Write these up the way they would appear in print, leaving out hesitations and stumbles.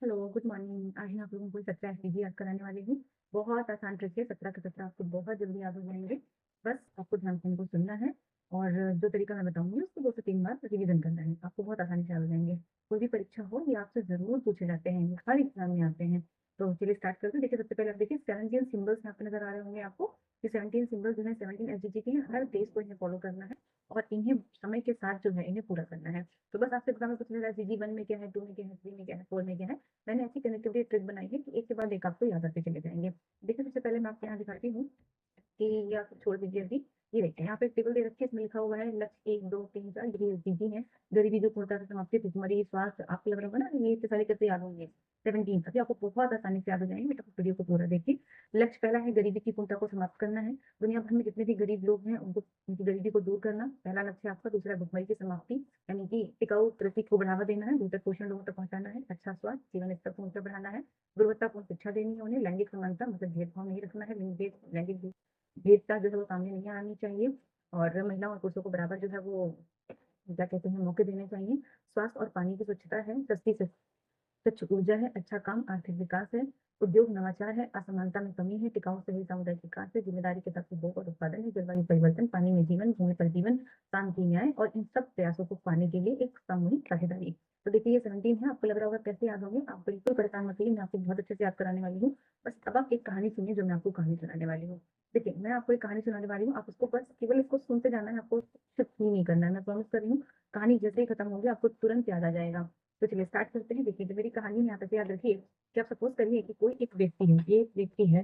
Hello, good morning. आज मैं आप लोगों को 17 एसडीजी याद कराने वाली हूँ। बहुत आसान ट्रिक है, 17 के 17 आपको बहुत जल्दी याद हो जाएंगे। बस आपको ध्यान से इनको सुनना है और जो तरीका मैं बताऊंगी उसको 2 से 3 बार रिवीजन करना है। आपको बहुत आसानी से याद हो जाएंगे। कोई भी परीक्षा हो ये आपसे जरूर पूछे जाते हैं, ये हर एग्जाम में आते हैं। तो चलिए स्टार्ट करते हैं। देखिए, सबसे पहले आप देखिए 17 सिंबल्स यहाँ पे नजर आ रहे होंगे आपको। ये 17 सिंबल जो है 17 एसडीजी के हैं। हर देश को इन्हें फॉलो करना है और इन्हें समय के साथ जो है इन्हें पूरा करना है। तो बस आपसे एग्जाम में पूछ रहा है जीजी 1 में क्या है, 2 में क्या है, 3 में क्या है, 4 में क्या है। मैंने ऐसी कनेक्टिविटी ट्रिक बनाई है कि एक के बाद एक आपको याद आते चले जाएंगे। देखिए, सबसे पहले मैं आपको यहाँ दिखाती हूँ कि ये आप छोड़ दीजिए अभी। ये देखिए, यहाँ पे एक टेबल दे रखी है, इसमें लिखा हुआ है लक्ष्य 1 2 3 4। ये एसडीजी है। गरीबी जो पूर्णता से समाप्ति, भुखमरी, स्वास्थ्य, आपको लग रहा होगा ना ये इतने सारे कैसे याद होंगे। 17 अभी आपको बहुत आसानी से याद हो जाएंगे। बेटा वीडियो को पूरा देखिए। लक्ष्य पहला है गरीबी की पूर्णता को समाप्त करना है। दुनिया भर में जितने भी गरीब लोग हैं उनको उनकी गरीबी को दूर करना पहला लक्ष्य है आपका। दूसरा भुखमरी की समाप्ति, यानी कि टिकाऊ कृषि को बढ़ावा देना है। दूसरा पोषण लोगों तक पहुंचाना है। अच्छा स्वास्थ्य, जीवन स्तर को ऊंचा बढ़ाना है। गुणवत्तापूर्ण शिक्षा देनी है उन्हें। लैंगिक समानता मतलब भेदभाव नहीं रखना है। लैंगिक भेदता जो है वो सामने नहीं आनी चाहिए। और महिलाओं और पुरुषों को बराबर जो है वो क्या कहते हैं मौके देने चाहिए। स्वास्थ्य और पानी की स्वच्छता है। सस्ती से स्वच्छ ऊर्जा है। अच्छा काम, आर्थिक विकास है। उद्योग नवाचार है। असमानता में कमी है। टिकाऊ सही सामुदायिक विकास है। जिम्मेदारी के साथ उपभोग और उत्पादन है। जलवायु परिवर्तन, पानी में जीवन, भूमि पर जीवन, शांति, न्याय और इन सब प्रयासों को पाने के लिए एक सामूहिक साझेदारी। तो देखिए ये 17 है। आपको लग रहा होगा कैसे याद होंगे। आप बिल्कुल परेशान मत होइए, मैं आपको बहुत अच्छे से याद कराने वाली हूँ। बस अब आप एक कहानी सुनिए जो मैं आपको कहानी सुनाने वाली हूँ। देखिए, मैं आपको एक कहानी सुनाने वाली हूँ। आप उसको बस केवल इसको सुनते जाना है, आपको कुछ भी नहीं करना है। मैं प्रॉमिस कर रही हूँ, कहानी जैसे ही खत्म होगी आपको तुरंत याद आ जाएगा। तो चलिए स्टार्ट करते हैं। देखिए, जो मेरी कहानी है यहाँ तक याद रखिए कि आप सपोज करिए कि कोई एक व्यक्ति है। ये एक व्यक्ति है।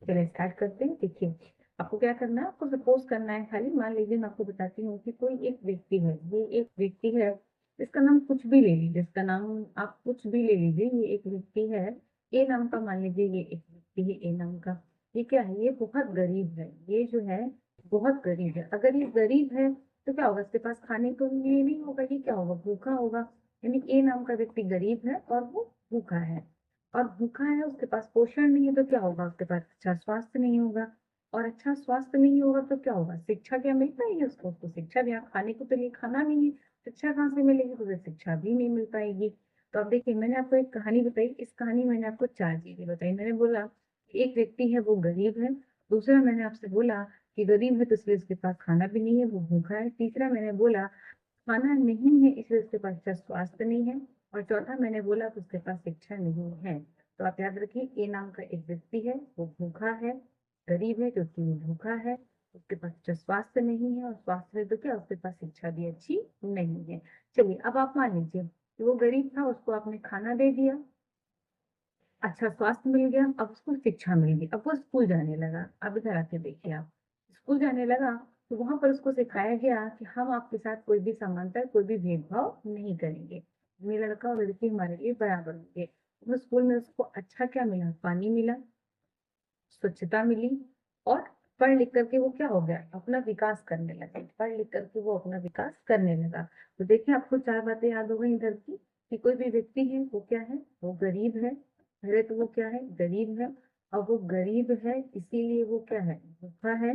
चलिए स्टार्ट करते हैं। देखिए, आपको क्या करना है, आपको सपोज करना है खाली। मान लीजिए मैं आपको बताती हूँ कि कोई एक व्यक्ति है। ये एक व्यक्ति है, इसका नाम कुछ भी ले लीजिए। इसका नाम आप कुछ भी ले लीजिए। ये एक व्यक्ति है, ए नाम का। मान लीजिए ये एक व्यक्ति है ए नाम का। ये क्या है, ये बहुत गरीब है। ये जो है बहुत गरीब है। अगर ये गरीब है तो क्या होगा, इसके पास खाने को लिए नहीं होगा। ये क्या होगा, भूखा होगा। यानी ए नाम का व्यक्ति गरीब है और वो भूखा है। और भूखा है, उसके पास पोषण नहीं है तो क्या होगा, उसके पास अच्छा स्वास्थ्य नहीं होगा। और अच्छा स्वास्थ्य नहीं होगा तो क्या होगा, शिक्षा क्या मिल पाएगी उसको। उसको शिक्षा भी, यहाँ खाने को तो लिए खाना नहीं है, शिक्षा कहाँ से मिलेगी, तो उसे शिक्षा भी नहीं मिल पाएगी। तो अब देखिए, मैंने आपको एक कहानी बताई। इस कहानी में मैंने आपको 4 चीजें बताई। मैंने बोला एक व्यक्ति है वो गरीब है। दूसरा मैंने आपसे बोला कि गरीब है तो इसलिए उसके पास खाना भी नहीं है, वो भूखा है। तीसरा मैंने बोला खाना नहीं है इसलिए उसके पास अच्छा स्वास्थ्य नहीं है। और चौथा मैंने बोला कि उसके पास शिक्षा नहीं है। तो आप याद रखिए, ए नाम का एक व्यक्ति है, वो भूखा है, गरीब है क्योंकि वो भूखा है। उसके पास अच्छा स्वास्थ्य नहीं है, और स्वास्थ्य है तो क्या, उसके पास शिक्षा भी अच्छी नहीं है। चलिए, अब आप मान लीजिए कि वो गरीब था, उसको आपने खाना दे दिया, अच्छा स्वास्थ्य मिल गया, अब उसको शिक्षा मिल गई। अब वो स्कूल जाने लगा। अब इधर आके देखिए, आप स्कूल जाने लगा तो वहां पर उसको सिखाया गया कि हम आपके साथ कोई भी समानता, कोई भी भेदभाव नहीं करेंगे। मेरा लड़का और लड़की हमारे लिए बराबर होंगे। वो स्कूल में उसको अच्छा क्या मिला, पानी मिला, स्वच्छता मिली। और पढ़ लिख करके वो क्या हो गया, अपना विकास करने लगे। पढ़ लिख करके वो अपना विकास करने लगा। तो देखिए, आपको 4 बातें याद हो गई इधर की कि कोई भी व्यक्ति है वो क्या है, वो गरीब है। पहले तो वो क्या है, गरीब है। और वो गरीब है इसीलिए वो क्या है, भूखा है।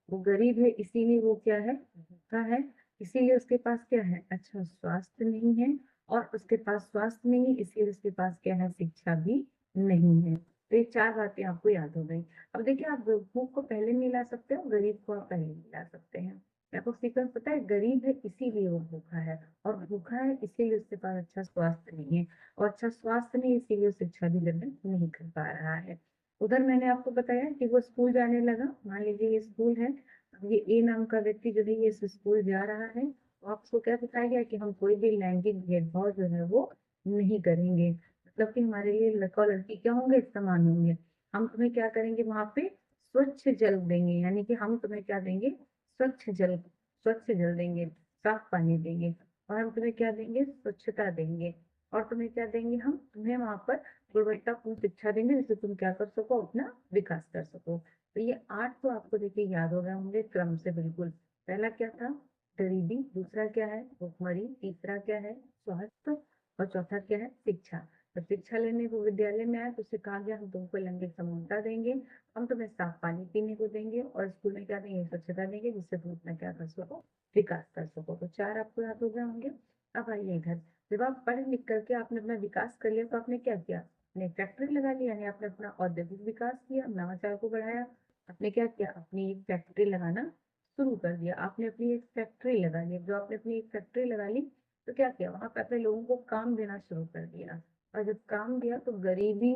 वो गरीब है इसीलिए वो क्या है, भूखा है। इसीलिए उसके पास क्या है, अच्छा स्वास्थ्य नहीं है। और उसके पास स्वास्थ्य नहीं है इसीलिए उसके पास क्या है, शिक्षा भी नहीं है। तो ये 4 बातें आपको याद हो गई। अब देखिए, आप भूख को पहले मिला सकते हो, गरीब को आप पहले मिला सकते हैं। आपको सीक्वेंस पता है, गरीब है इसीलिए वो भूखा है, और भूखा है इसीलिए उसके पास अच्छा स्वास्थ्य नहीं है, और अच्छा स्वास्थ्य नहीं इसीलिए वो शिक्षा भी ग्रहण नहीं कर पा रहा है। उधर मैंने आपको बताया कि वो स्कूल जाने लगा। मान लीजिए ये स्कूल है। अब ये ए नाम का व्यक्ति जो है ये इस स्कूल जा रहा है, तो आपको क्या बताया गया कि हम कोई भी लैंगिक भेदभाव जो है वो नहीं करेंगे। मतलब कि हमारे लिए लड़का और लड़की क्या होंगे, समान होंगे। हम तुम्हें क्या करेंगे, वहां पे स्वच्छ जल देंगे। यानी कि हम तुम्हें क्या देंगे, स्वच्छ जल, स्वच्छ जल देंगे, साफ पानी देंगे। और हम तुम्हें क्या देंगे, स्वच्छता देंगे। और तुम्हें क्या देंगे, हम तुम्हें वहां पर गुणवत्तापूर्ण शिक्षा देंगे जिससे तुम क्या कर सको, अपना विकास कर सको। तो ये 8 तो आपको देखिए याद हो गए होंगे क्रम से बिल्कुल। पहला क्या था, गरीबी। दूसरा क्या है, भुखमरी। तीसरा क्या है, स्वास्थ्य। और चौथा क्या है, शिक्षा। जब शिक्षा लेने वो विद्यालय में आए तो उसे कहा गया हम तुमको लैंगिक समानता देंगे। हम तुम्हें साफ पानी पीने को देंगे और स्कूल में क्या देंगे, स्वच्छता देंगे, जिससे तुम अपना क्या कर सको, विकास कर सको। तो 4 आपको याद हो गए होंगे। अब आइए इधर, जब आप पढ़ लिख करके आपने अपना विकास कर लिया, तो आपने क्या किया, आपने फैक्ट्री लगा ली, यानी आपने अपना औद्योगिक विकास किया, नवाचार को बढ़ाया। आपने क्या किया, अपनी एक फैक्ट्री लगाना शुरू कर दिया। आपने अपनी एक फैक्ट्री लगा ली, जो आपने अपनी एक फैक्ट्री लगा ली, तो क्या किया, वहां पे अपने लोगों को काम देना शुरू कर दिया। और जब काम दिया तो गरीबी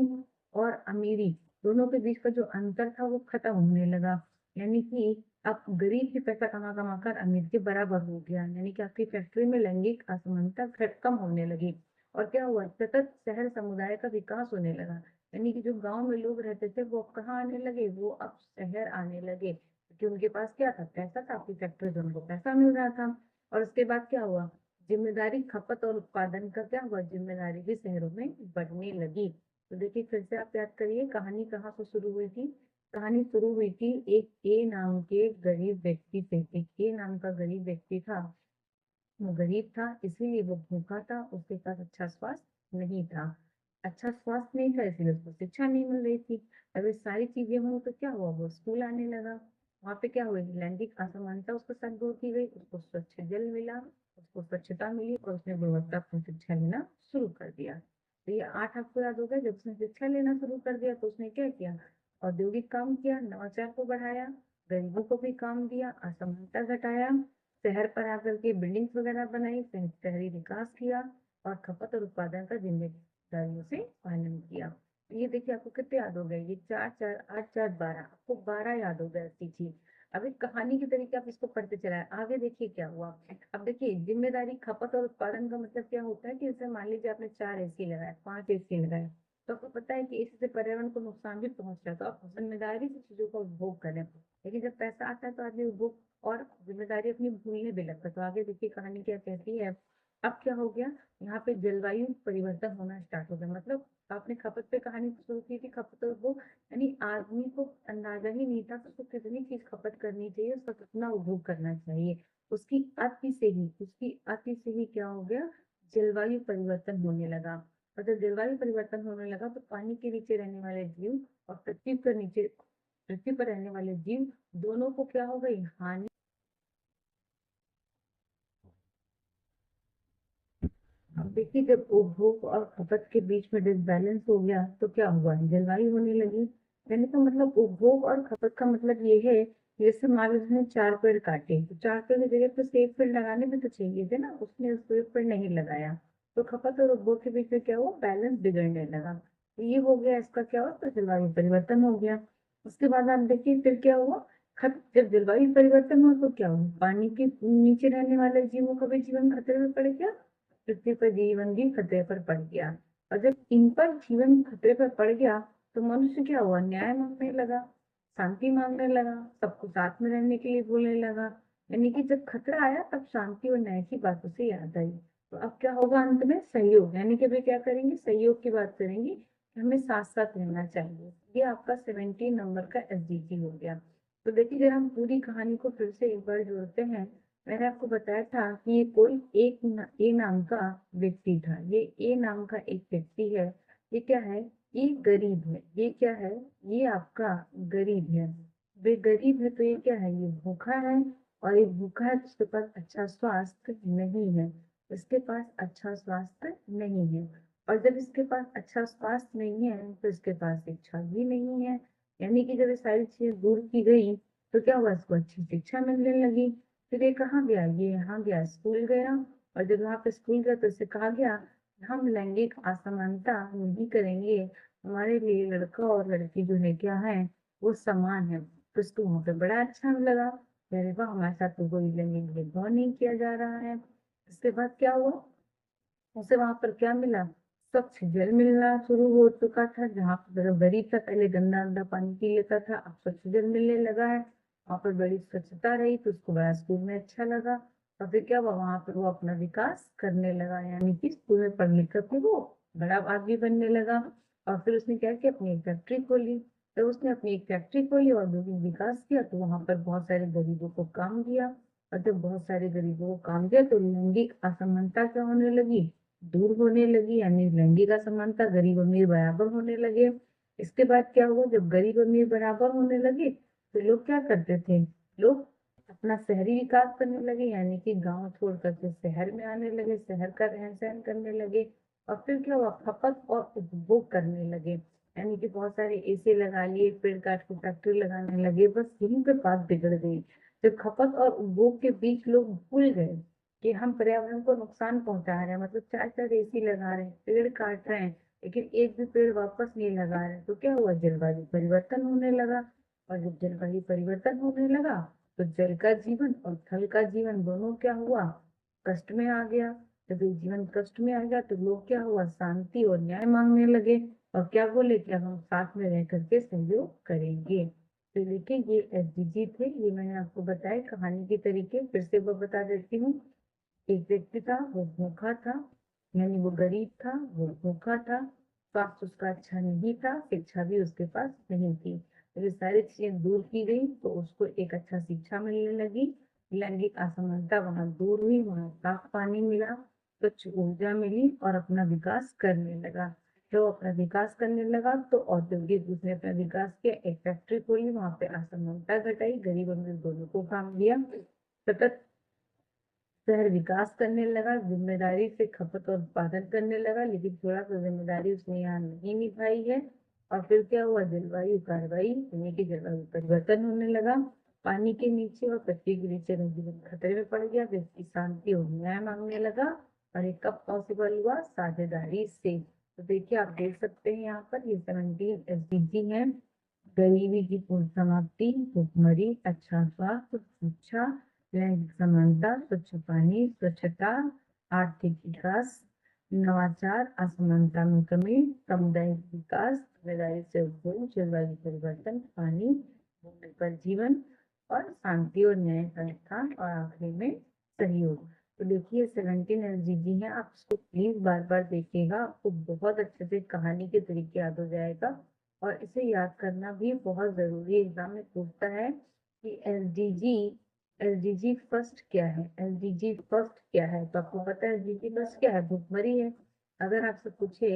और अमीरी दोनों के बीच का जो अंतर था वो खत्म होने लगा। यानी कि अब गरीब भी पैसा कमा कमा कर अमीर के बराबर हो गया, यानी कि आपकी फैक्ट्री में लैंगिक असमानता कम होने लगी। और क्या हुआ, सतत शहर समुदाय का विकास होने लगा। यानी कि जो गांव में लोग रहते थे वो अब कहाँ आने लगे, वो अब शहर आने लगे, क्योंकि उनके पास क्या था, पैसा था, आपकी फैक्ट्री से उनको पैसा मिल रहा था। और उसके बाद क्या हुआ, जिम्मेदारी, खपत और उत्पादन का क्या हुआ, जिम्मेदारी भी शहरों में बढ़ने लगी। तो देखिए फिर से आप याद करिए, कहानी कहाँ से शुरू हुई थी। कहानी शुरू हुई थी एक ए नाम के गरीब व्यक्ति से। एक ए नाम का गरीब व्यक्ति था, वो गरीब था इसीलिए वो भूखा था, उसके पास अच्छा स्वास्थ्य नहीं था। अच्छा स्वास्थ्य नहीं था इसलिए उसको शिक्षा नहीं मिल रही थी। अब ये सारी चीजें हुई तो क्या हुआ, वो स्कूल आने लगा। वहां पे क्या हुई, लैंगिक असमानता उसके साथ दूर की गई, उसको स्वच्छ जल मिला, उसको स्वच्छता मिली और उसने गुणवत्तापूर्ण शिक्षा लेना शुरू कर दिया। तो ये 8 आपको याद हो गया। जब उसने शिक्षा लेना शुरू कर दिया तो उसने क्या किया, औद्योगिक काम किया, नवाचार को बढ़ाया, गरीबों को भी काम दिया, असमानता घटाया, शहर पर आकर के बिल्डिंग्स वगैरह बनाई, शहरी विकास किया और खपत और उत्पादन का जिम्मेदारियों से पालन किया। तो ये देखिए आपको कितने याद हो गए, ये 4 4 8 4 12, आपको 12 याद हो गए ऐसी चीज। अब एक कहानी के तरीके आप इसको पढ़ते चलाए, आगे देखिए क्या हुआ। अब देखिए जिम्मेदारी, खपत और उत्पादन का मतलब क्या होता है कि जैसे मान लीजिए आपने 4 एसी लगाए, 5 एसी लगाए, तो आपको पता है कि इससे पर्यावरण को नुकसान भी पहुंच रहा है, तो आप जिम्मेदारी से चीजों का उपभोग करें। लेकिन जब पैसा आता है तो आदमी उपभोग और जिम्मेदारी अपनी भूलने भी लगता है। तो आगे देखिए कहानी क्या कहती है। अब क्या हो गया, यहाँ पे जलवायु परिवर्तन होना स्टार्ट हो गया। मतलब आपने खपत पे कहानी शुरू की थी, खपत और वो, यानी आदमी को अंदाजा ही नहीं था कि उसको कितनी चीज खपत करनी चाहिए, उसका कितना उपभोग करना चाहिए। उसकी अति से ही क्या हो गया, जलवायु परिवर्तन होने लगा। और जब जलवायु परिवर्तन होने लगा तो पानी के नीचे रहने वाले जीव और पृथ्वी पर रहने वाले जीव दोनों को क्या हो गई, हानि। अब देखिए जब उपभोग और खपत के बीच में डिसबैलेंस हो गया तो क्या हुआ, जलवायु होने लगी। कहने का मतलब उपभोग और खपत का मतलब ये है कि जैसे मान लो उसने 4 पेड़ काटे, तो 4 पेड़ की जगह तो 1 पेड़ लगाने में तो चाहिए थे ना, उसने उस 1 पेड़ नहीं लगाया। तो खपत और उपभोग के बीच में क्या हुआ, बैलेंस बिगड़ने लगा। तो ये हो गया, इसका क्या हुआ, तो जलवायु परिवर्तन हो गया। उसके बाद आप देखिए फिर क्या हुआ, जब जलवायु परिवर्तन हुआ तो क्या हुआ, पानी के नीचे रहने वाले जीवों का भी जीवन खतरे में पड़ गया, पृथ्वी पर जीवन भी खतरे पर पड़ गया। और जब इन पर जीवन खतरे पर पड़ गया तो मनुष्य क्या हुआ, न्याय मांगने लगा, शांति मांगने लगा, सबको साथ में रहने के लिए बोलने लगा। यानी कि जब खतरा आया तब शांति और न्याय की बात उसे याद आई। तो अब क्या होगा अंत में, सहयोग, यानी कि वे क्या करेंगे, सहयोग की बात करेंगे कि हमें साथ साथ रहना चाहिए। ये आपका 17 नंबर का एसडीजी हो गया। तो देखिए जरा हम पूरी कहानी को फिर से एक बार जोड़ते हैं। मैंने आपको बताया था कि ये कोई ए नाम का व्यक्ति था। ये ए नाम का एक व्यक्ति है। ये क्या है, ये गरीब है। ये क्या है, ये आपका गरीब है। वे गरीब है तो ये क्या है, ये भूखा है। और ये भूखा है तो इसके पास अच्छा स्वास्थ्य नहीं है। इसके पास अच्छा स्वास्थ्य नहीं है। और जब इसके पास अच्छा स्वास्थ्य नहीं है तो इसके पास शिक्षा भी नहीं है। यानी कि जब ये सारी चीजें दूर की गई तो क्या हुआ, इसको अच्छी शिक्षा मिलने लगी। फिर ये कहाँ गया, ये यहाँ गया, स्कूल गया। और जब वहां पे स्कूल गया तो इसे कहा गया हम लैंगिक असमानता नहीं करेंगे, हमारे लिए लड़का और लड़की जो है क्या है, वो समान है। तो इसको वहां पे बड़ा अच्छा लगा, अरे वाह हमारे साथ तो कोई लैंगिक भेदभाव नहीं किया जा रहा है। इसके बाद क्या हुआ, उसे वहां पर क्या मिला, स्वच्छ जल मिलना शुरू हो चुका था। जहाँ पर गरीब था पहले गंदा गंदा पानी पी लेता था, अब स्वच्छ जल मिलने लगा है। वहां पर बड़ी स्वच्छता रही तो उसको बड़ा स्कूल में अच्छा लगा। और फिर क्या हुआ, वहां पर वो अपना विकास करने लगा, यानी कि स्कूल में पढ़ लिख कर वो बड़ा आदमी बनने लगा। और फिर उसने क्या किया, अपनी एक फैक्ट्री खोली। तो उसने अपनी एक फैक्ट्री खोली और औद्योगिक विकास किया, तो वहां पर बहुत सारे गरीबों को काम दिया। और जब बहुत सारे गरीबों को काम दिया तो लैंगिक असमानता क्या होने लगी, दूर होने लगी, यानी लैंगिक असमानता, गरीब अमीर बराबर होने लगे। इसके बाद क्या हुआ, जब गरीब अमीर बराबर होने लगे तो लोग क्या करते थे, लोग अपना शहरी विकास करने लगे, यानी कि गांव छोड़ करके शहर में आने लगे, शहर का रहन सहन करने लगे। और फिर क्या हुआ, खपत और उपभोग करने लगे, यानी कि बहुत सारे एसी लगा लिए, पेड़ काट के फैक्ट्री लगाने लगे। बस यहीं पे बात बिगड़ गई। जब खपत और उपभोग के बीच लोग भूल गए कि हम पर्यावरण को नुकसान पहुंचा रहे हैं, मतलब चार चार एसी लगा रहे हैं, पेड़ काट रहे हैं, लेकिन एक भी पेड़ वापस नहीं लगा रहे, तो क्या हुआ, जलवायु परिवर्तन होने लगा। और जब जलवायु परिवर्तन होने लगा तो जल का जीवन और थल का जीवन दोनों क्या हुआ, कष्ट में आ गया। जब ये जीवन कष्ट में आ गया तो लोग क्या हुआ, शांति और न्याय मांगने लगे। और क्या बोले कि अब हम साथ में रह करके सहयोग करेंगे। तो देखिए ये एसडीजी थे, ये मैंने आपको बताया कहानी के तरीके, फिर से वो बता देती हूँ। एक व्यक्ति था, वो भूखा था, यानी वो गरीब था, वो भूखा था, स्वास्थ्य उसका अच्छा नहीं था, शिक्षा भी उसके पास नहीं थी। तो ये सारी चीजें दूर की गई तो उसको एक अच्छा शिक्षा मिलने लगी, लैंगिक असमानता वहां दूर हुई, वहां साफ पानी मिला, स्वच्छ ऊर्जा मिली और अपना विकास करने लगा। जो अपना विकास करने लगा तो औद्योगिक, उसने अपना विकास किया, एक फैक्ट्री खोली, वहां पे असमानता घटाई, गरीब अमीर दोनों को काम दिया। सतत शहर विकास करने लगा, जिम्मेदारी से खपत और उत्पादन करने लगा, लेकिन थोड़ा सा जिम्मेदारी उसने यहाँ नहीं निभाई है। और फिर क्या हुआ, जलवायु कार्रवाई यानी कि जलवायु परिवर्तन होने लगा। पानी के नीचे और पृथ्वी के नीचे का जीवन खतरे में पड़ गया, व्यक्ति शांति और न्याय मांगने लगा। और ये कब पॉसिबल हुआ, साझेदारी से। तो देखिए आप देख सकते हैं यहाँ पर ये 17 एसडीजी है। गरीबी की पूर्ण समाप्ति, भुखमरी, अच्छा स्वास्थ्य, शिक्षा, लैंगिक समानता, स्वच्छ पानी, स्वच्छता, आर्थिक विकास, नवाचार, असमानता में कमी, सामुदायिक विकास, जिम्मेदारी से उपभोग, जलवायु परिवर्तन, पानी, भूमि पर जीवन और शांति और न्याय संस्थान, और आखिरी में सहयोग। तो देखिए 17 एसडीजी है, आप इसको प्लीज बार बार देखिएगा, आपको बहुत अच्छे से कहानी के तरीके याद हो जाएगा। और इसे याद करना भी बहुत जरूरी है, एग्जाम में पूछता है कि एसडीजी, एसडीजी फर्स्ट क्या है, एसडीजी फर्स्ट क्या है, तो आपको पता है एसडीजी फर्स्ट क्या है, भुखमरी है। अगर आपसे पूछे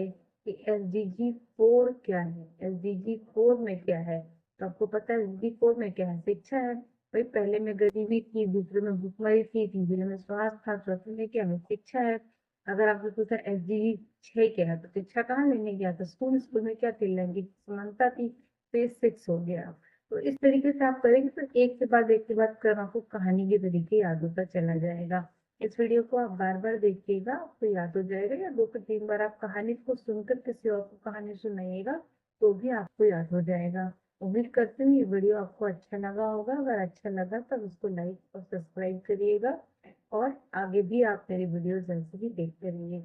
कि एसडीजी 4 क्या है, एसडीजी 4 में क्या है, तो आपको पता है एसडीजी 4 में क्या है, शिक्षा है। भाई पहले में गरीबी थी, दूसरे में भुखमरी थी, तीसरे में स्वास्थ्य था, चौथे में क्या है, शिक्षा है। अगर आपसे पूछा एसडीजी 6 क्या है, तो शिक्षा कहाँ लेने गया था, स्कूल, स्कूल में क्या थी, लैंगिक समानता थी, तो ये 6 हो गया। तो इस तरीके से आप करेंगे तो एक के बाद एक के बाद कर आपको कहानी के तरीके याद होता चला जाएगा। इस वीडियो को आप बार बार देखिएगा, आपको याद हो जाएगा, या 2 से 3 बार आप कहानी को सुनकर किसी और को कहानी सुनाइएगा तो भी आपको याद हो जाएगा। उम्मीद करती हूँ ये वीडियो आपको अच्छा लगा होगा, अगर अच्छा लगा तब उसको लाइक और सब्सक्राइब करिएगा, और आगे भी आप मेरी वीडियोस ऐसे ही देखते रहिएगा।